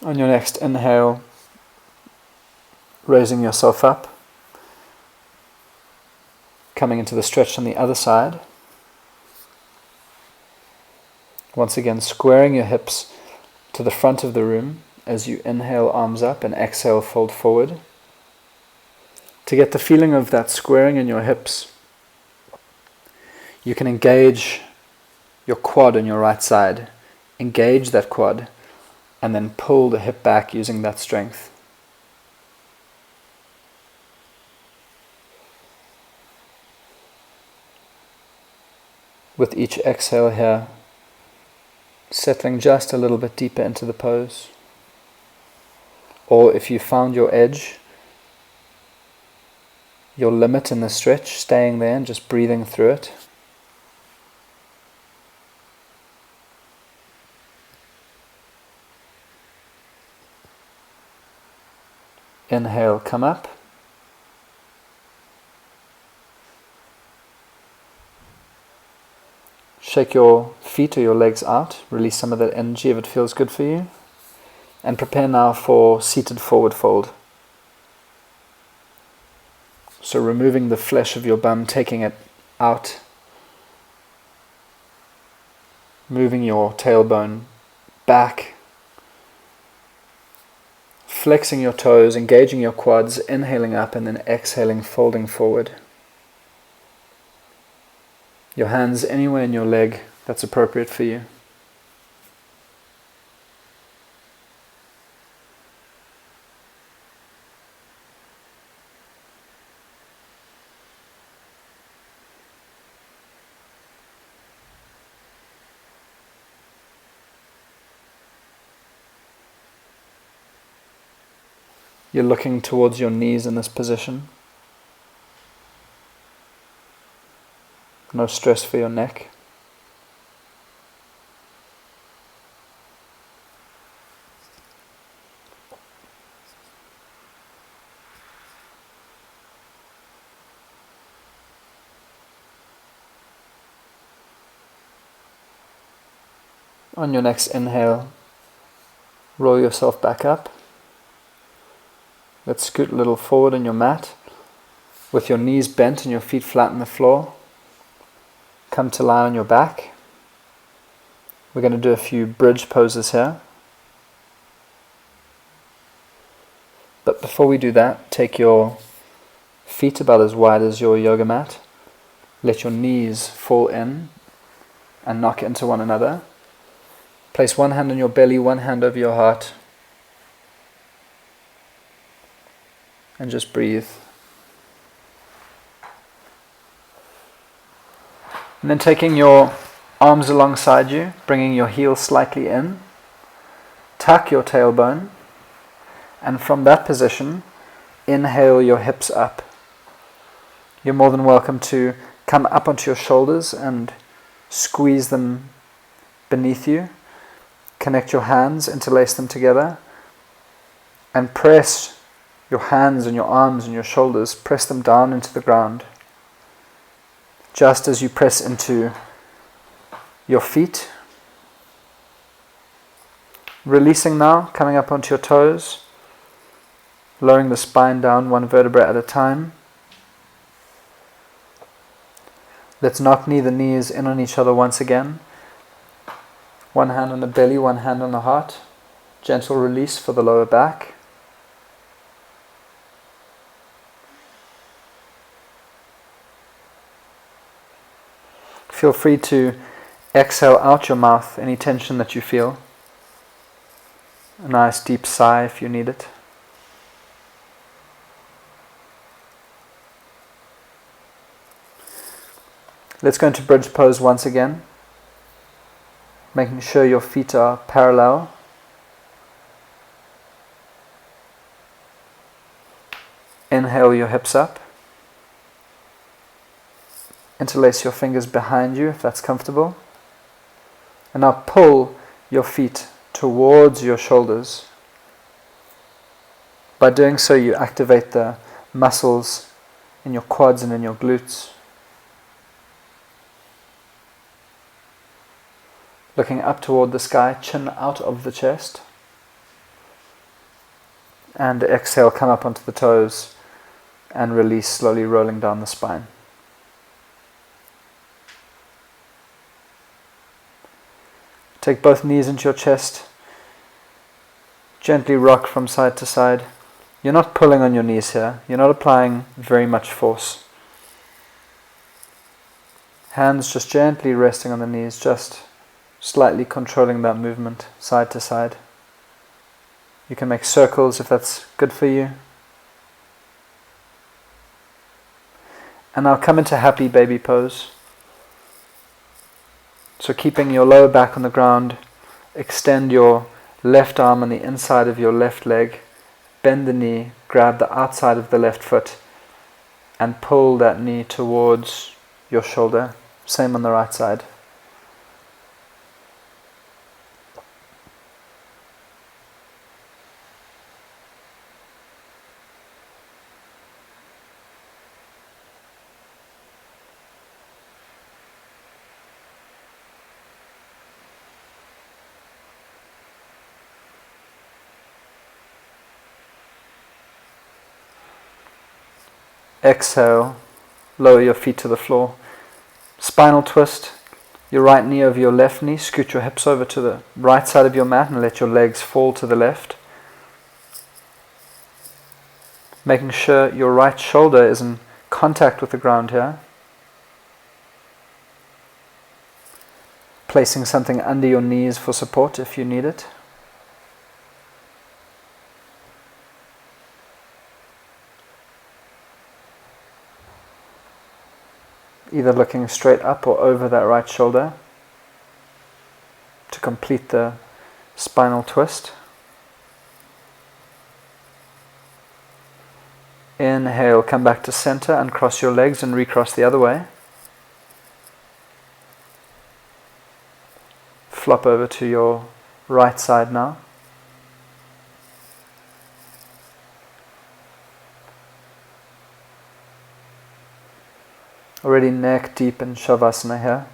A: On your next inhale, raising yourself up, coming into the stretch on the other side. Once again, squaring your hips to the front of the room as you inhale, arms up, and exhale, fold forward. To get the feeling of that squaring in your hips, you can engage your quad on your right side. Engage that quad and then pull the hip back using that strength. With each exhale here, settling just a little bit deeper into the pose. Or if you found your edge, your limit in the stretch, staying there and just breathing through it. Inhale, come up. Shake your feet or your legs out. Release some of that energy if it feels good for you. And prepare now for seated forward fold. So removing the flesh of your bum, taking it out, moving your tailbone back, flexing your toes, engaging your quads, inhaling up and then exhaling, folding forward. Your hands anywhere in your leg that's appropriate for you. You're looking towards your knees in this position. No stress for your neck. On your next inhale, roll yourself back up. Let's scoot a little forward on your mat with your knees bent and your feet flat on the floor. Come to lie on your back. We're going to do a few bridge poses here. But before we do that, take your feet about as wide as your yoga mat. Let your knees fall in and knock into one another. Place one hand on your belly, one hand over your heart. And just breathe. And then taking your arms alongside you, bringing your heels slightly in. Tuck your tailbone. And from that position, inhale your hips up. You're more than welcome to come up onto your shoulders and squeeze them beneath you. Connect your hands, interlace them together, and press your hands and your arms and your shoulders, press them down into the ground. Just as you press into your feet. Releasing now, coming up onto your toes, lowering the spine down one vertebra at a time. Let's knock the knees in on each other once again. One hand on the belly, one hand on the heart. Gentle release for the lower back. Feel free to exhale out your mouth any tension that you feel. A nice deep sigh if you need it. Let's go into bridge pose once again. Making sure your feet are parallel. Inhale your hips up. Interlace your fingers behind you if that's comfortable. And now pull your feet towards your shoulders. By doing so, you activate the muscles in your quads and in your glutes. Looking up toward the sky, chin out of the chest. And exhale, come up onto the toes and release, slowly rolling down the spine. Take both knees into your chest. Gently rock from side to side. You're not pulling on your knees here. You're not applying very much force. Hands just gently resting on the knees, just slightly controlling that movement side to side. You can make circles if that's good for you. And now come into happy baby pose. So keeping your lower back on the ground, extend your left arm on the inside of your left leg, bend the knee, grab the outside of the left foot, and pull that knee towards your shoulder. Same on the right side. exhale, lower your feet to the floor. Spinal twist, your right knee over your left knee, scoot your hips over to the right side of your mat and let your legs fall to the left. Making sure your right shoulder is in contact with the ground here. Placing something under your knees for support if you need it. Either looking straight up or over that right shoulder to complete the spinal twist. Inhale, come back to center, uncross your legs and recross the other way. Flop over to your right side now. Already neck deep in Shavasana here.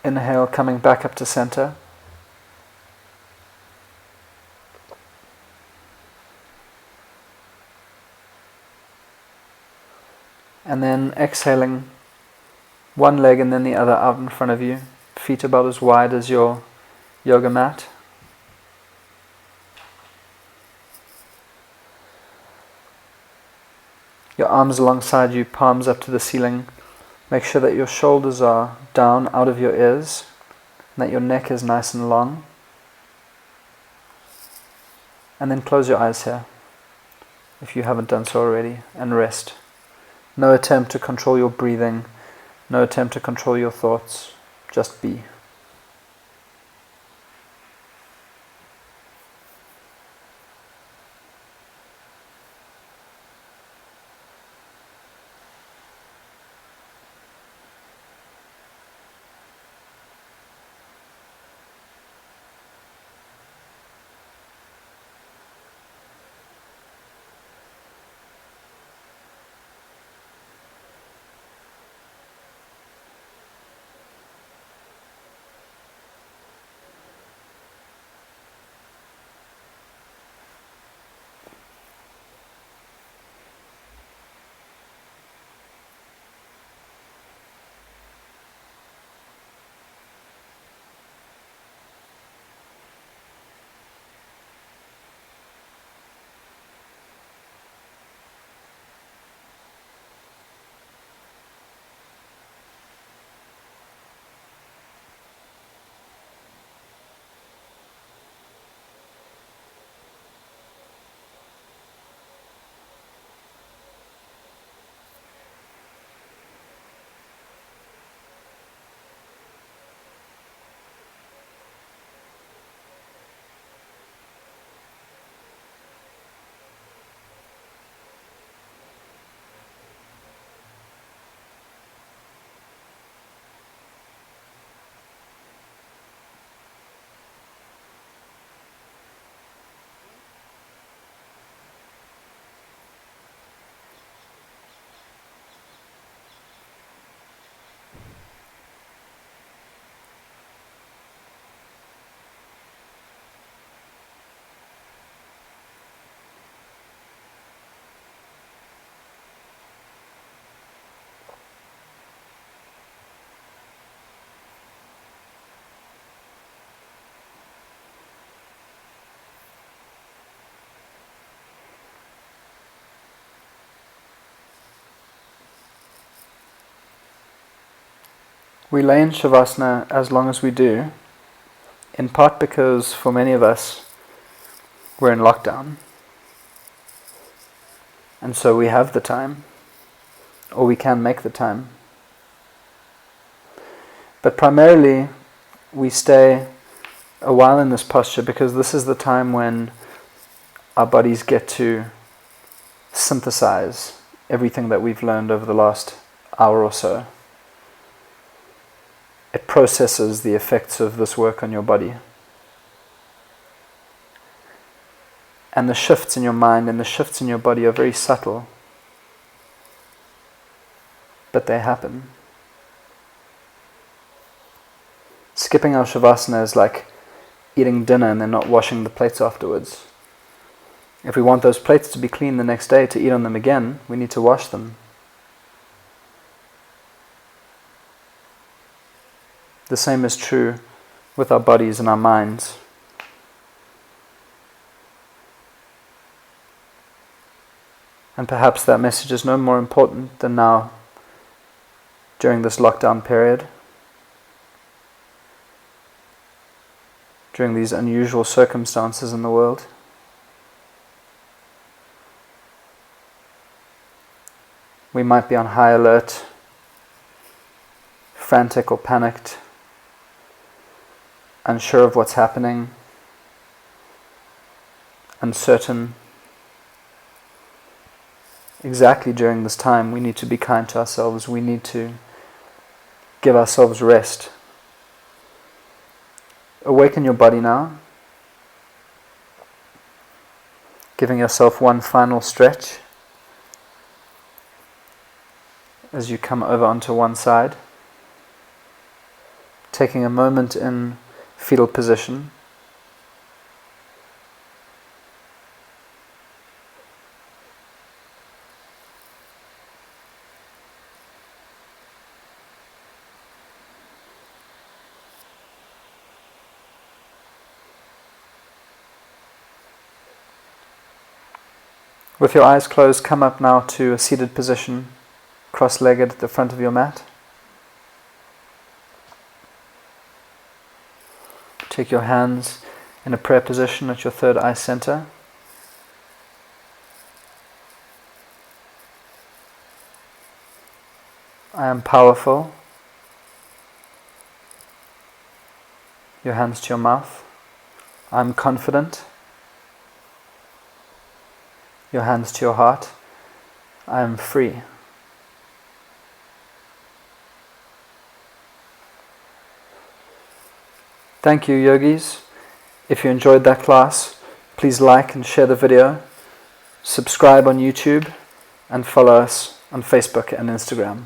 A: Inhale, coming back up to center. And then exhaling, one leg and then the other out in front of you, feet about as wide as your yoga mat. Your arms alongside you, palms up to the ceiling. Make sure that your shoulders are down out of your ears, and that your neck is nice and long. And then close your eyes here, if you haven't done so already, and rest. No attempt to control your breathing, no attempt to control your thoughts, just be. We lay in Shavasana as long as we do, in part because for many of us, we're in lockdown. And so we have the time, or we can make the time. But primarily, we stay a while in this posture because this is the time when our bodies get to synthesize everything that we've learned over the last hour or so. It processes the effects of this work on your body. And the shifts in your mind and the shifts in your body are very subtle, but they happen. Skipping our Shavasana is like eating dinner and then not washing the plates afterwards. If we want those plates to be clean the next day to eat on them again, we need to wash them. The same is true with our bodies and our minds. And perhaps that message is no more important than now, during this lockdown period, during these unusual circumstances in the world. We might be on high alert, frantic or panicked, unsure of what's happening, uncertain. Exactly during this time, we need to be kind to ourselves. We need to give ourselves rest. Awaken your body now, giving yourself one final stretch as you come over onto one side, taking a moment in fetal position. With your eyes closed, come up now to a seated position, cross-legged at the front of your mat. Take your hands in a prayer position at your third eye center. I am powerful. Your hands to your mouth. I am confident. Your hands to your heart. I am free. Thank you, yogis. If you enjoyed that class, please like and share the video, subscribe on YouTube, and follow us on Facebook and Instagram.